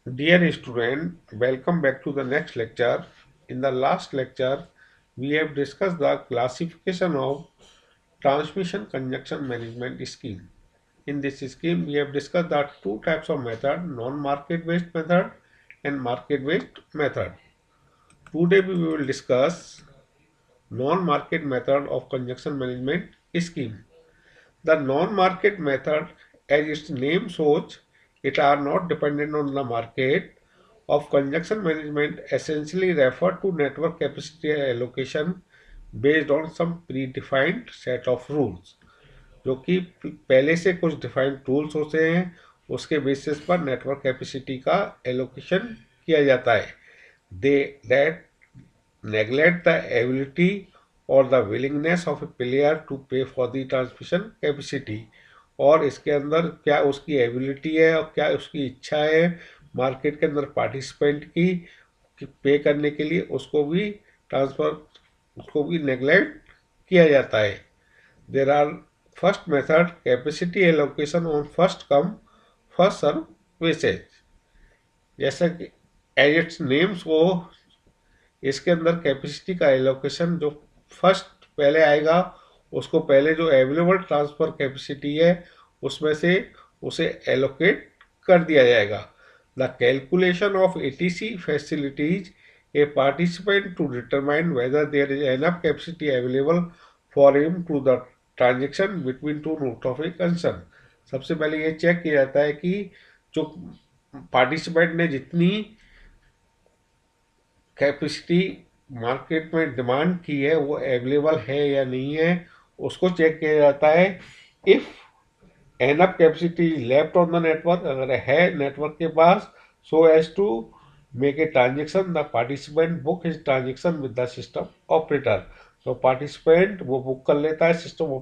Dear student, welcome back to the next lecture. In the last lecture, we have discussed the classification of transmission congestion management scheme. In this scheme, we have discussed the two types of method, non-market based method and market based method. Today we will discuss non-market method of congestion management scheme. The non-market method, as its name shows, it are not dependent on the market of congestion management essentially refer to network capacity allocation based on some predefined set of rules, जो कि पहले से कुछ defined rules होते हैं, उसके basis पर network capacity का एलोकेशन किया जाता है. दे that neglect the ability or the willingness of a player to pay for the transmission capacity. और इसके अंदर क्या उसकी एबिलिटी है और क्या उसकी इच्छा है मार्केट के अंदर पार्टिसिपेंट की पे करने के लिए, उसको भी नेग्लेक्ट किया जाता है. There are first method capacity allocation on first come first serve basis. जैसा कि एज इट्स नेम्स को, इसके अंदर कैपेसिटी का एलोकेशन जो फर्स्ट पहले आएगा उसको पहले जो अवेलेबल ट्रांसफर कैपेसिटी है उसमें से उसे एलोकेट कर दिया जाएगा. The calculation of ATC facilities a participant to determine whether there is enough capacity available for him to the transaction between two note of a concern. सबसे पहले ये चेक किया जाता है कि जो पार्टिसिपेंट ने जितनी कैपेसिटी मार्केट में डिमांड की है वो अवेलेबल है या नहीं है, उसको चेक किया जाता है. If enough capacity left on the network, अगर है नेटवर्क के पास, so as to make a transaction, the participant book his transaction with the system operator. तो पार्टिसिपेंट वो बुक कर लेता है सिस्टम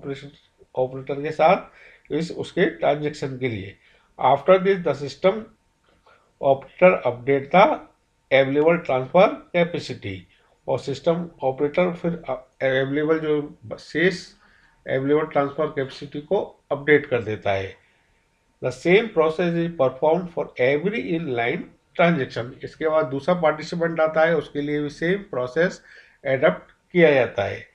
ऑपरेटर के साथ इस उसके ट्रांजेक्शन के लिए. After this the system operator update the available transfer capacity, और सिस्टम ऑपरेटर फिर अवेलेबल जो शेष अवेलेबल ट्रांसफर कैपेसिटी को अपडेट कर देता है. The same process is perform for every in line transaction. इसके बाद दूसरा पार्टिसिपेंट आता है, उसके लिए भी सेम प्रोसेस एडप्ट किया जाता है.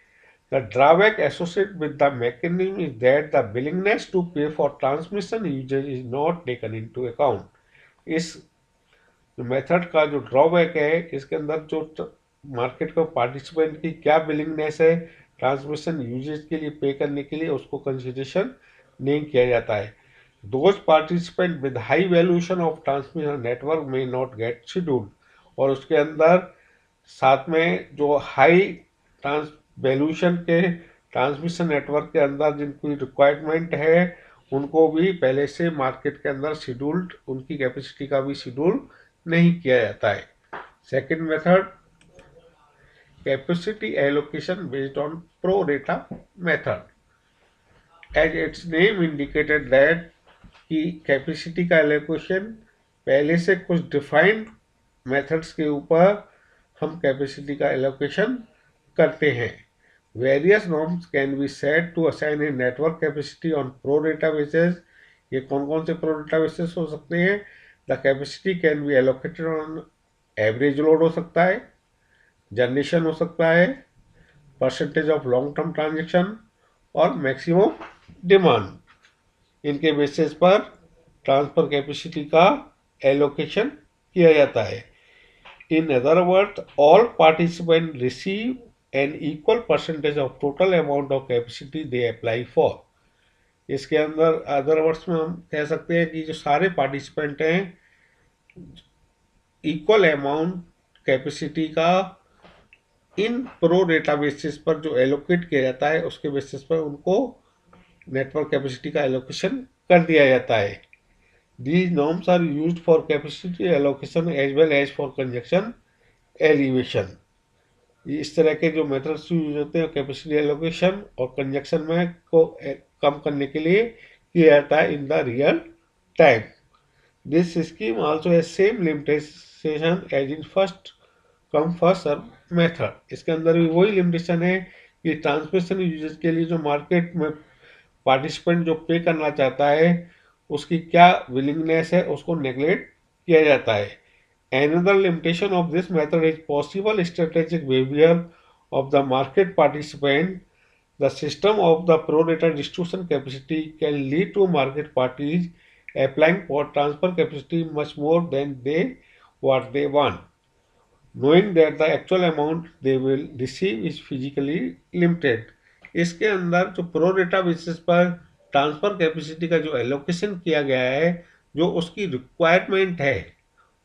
The drawback associated with the mechanism is that the willingness to pay for transmission usage is not taken into account. इस मेथड का जो ड्रॉबैक है, इसके अंदर जो मार्केट को पार्टिसिपेंट की क्या विलिंगनेस है ट्रांसमिशन यूजेज के लिए पे करने के लिए, उसको कंसिडरेशन नहीं किया जाता है. Those participant with high valuation of transmission network में नॉट गेट शेड्यूल्ड. और उसके अंदर साथ में जो हाई ट्रांस वैल्यूएशन के ट्रांसमिशन नेटवर्क के अंदर जिनकी रिक्वायरमेंट है उनको भी पहले से मार्केट के अंदर शेड्यूल्ड, उनकी कैपेसिटी का भी शेड्यूल नहीं किया जाता है. Second method capacity allocation based on pro rata method. As its name indicated that कि कैपेसिटी का एलोकेशन पहले से कुछ डिफाइंड मेथड्स के ऊपर हम कैपेसिटी का एलोकेशन करते हैं. Various norms can be set to assign a network capacity on pro rata basis. ये कौन कौन से प्रो रेटा बेसिस हो सकते हैं? The capacity can be allocated on average load हो सकता है, जनरेशन हो सकता है, percentage of long term transaction और मैक्सिमम डिमांड. इनके बेसिस पर ट्रांसफर कैपेसिटी का एलोकेशन किया जाता है. In other words, all participant receive an equal percentage of total amount of capacity they apply for. इसके अंदर अदर वर्ड्स में हम कह सकते हैं कि जो सारे पार्टिसिपेंट हैं इक्वल अमाउंट कैपेसिटी का इन प्रो डेटा बेसिस पर जो एलोकेट किया जाता है उसके बेसिस पर उनको नेटवर्क कैपेसिटी का एलोकेशन कर दिया जाता है. These norms are used for capacity allocation as well as for conjunction elevation. इस तरह के जो मेथड्स यूज होते हैं कैपेसिटी एलोकेशन और कंजक्शन में को कम करने के लिए किया जाता है in the real time. This scheme also has same limitation as in first come first serve method. इसके अंदर भी वही लिमिटेशन है कि ट्रांसमिशन यूजेज के लिए जो मार्केट में पार्टिसिपेंट जो पे करना चाहता है उसकी क्या विलिंगनेस है उसको नेग्लेक्ट किया जाता है। Another limitation of this method is possible strategic behavior of the market participant. The system of the pro rata distribution capacity can lead to market parties applying for transfer capacity much more than what they want, knowing that the actual amount they will receive is physically limited. इसके अंदर जो pro rata basis पर transfer capacity का जो allocation किया गया है, जो उसकी रिक्वायरमेंट है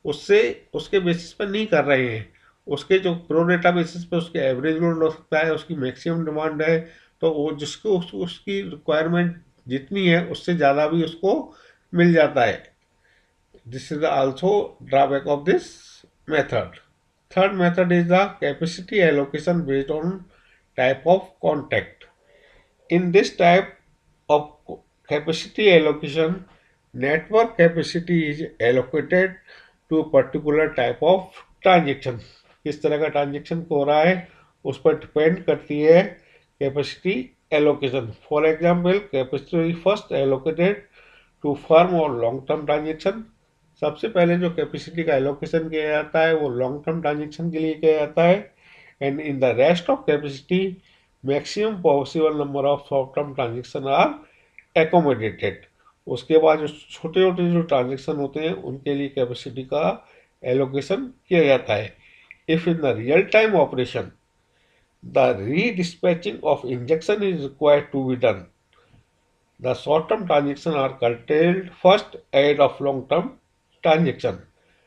उससे उसके बेसिस पर नहीं कर रहे हैं। उसके जो प्रो रेटा बेसिस पर उसके एवरेज लोड हो सकता है, उसकी मैक्सिमम डिमांड है, तो वो जिसको उसकी रिक्वायरमेंट जितनी है उससे ज़्यादा भी उसको मिल जाता है। This is also drawback of this method. Third method is the capacity allocation based on type of contact. In this type of capacity allocation, network capacity is allocated to a particular type of transaction. किस तरह का transaction हो रहा है उस पर depend करती है capacity allocation. For example, capacity first allocated to firm और लॉन्ग टर्म ट्रांजेक्शन। सबसे पहले जो कैपेसिटी का एलोकेशन किया जाता है वो लॉन्ग टर्म ट्रांजेक्शन के लिए किया जाता है। And in the rest of capacity maximum possible number of short term transaction are accommodated. उसके बाद जो छोटे छोटे जो ट्रांजेक्शन होते हैं उनके लिए कैपेसिटी का एलोकेशन किया जाता है। If in the real time operation the redispatching of injection is required to be done, the short term transaction are curtailed first ahead of long term transaction.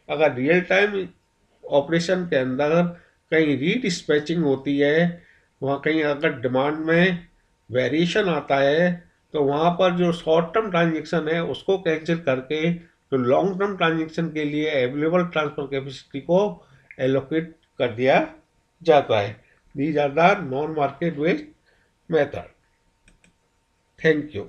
अगर रियल टाइम ऑपरेशन के अंदर कहीं रीडिस्पैचिंग होती है, वहाँ कहीं अगर डिमांड में वेरिएशन आता है, तो वहाँ पर जो शॉर्ट टर्म ट्रांजेक्शन है उसको कैंसिल करके जो लॉन्ग टर्म ट्रांजेक्शन के लिए अवेलेबल ट्रांसफर कैपेसिटी को एलोकेट कर दिया जाता है। These are the non market based method. Thank you.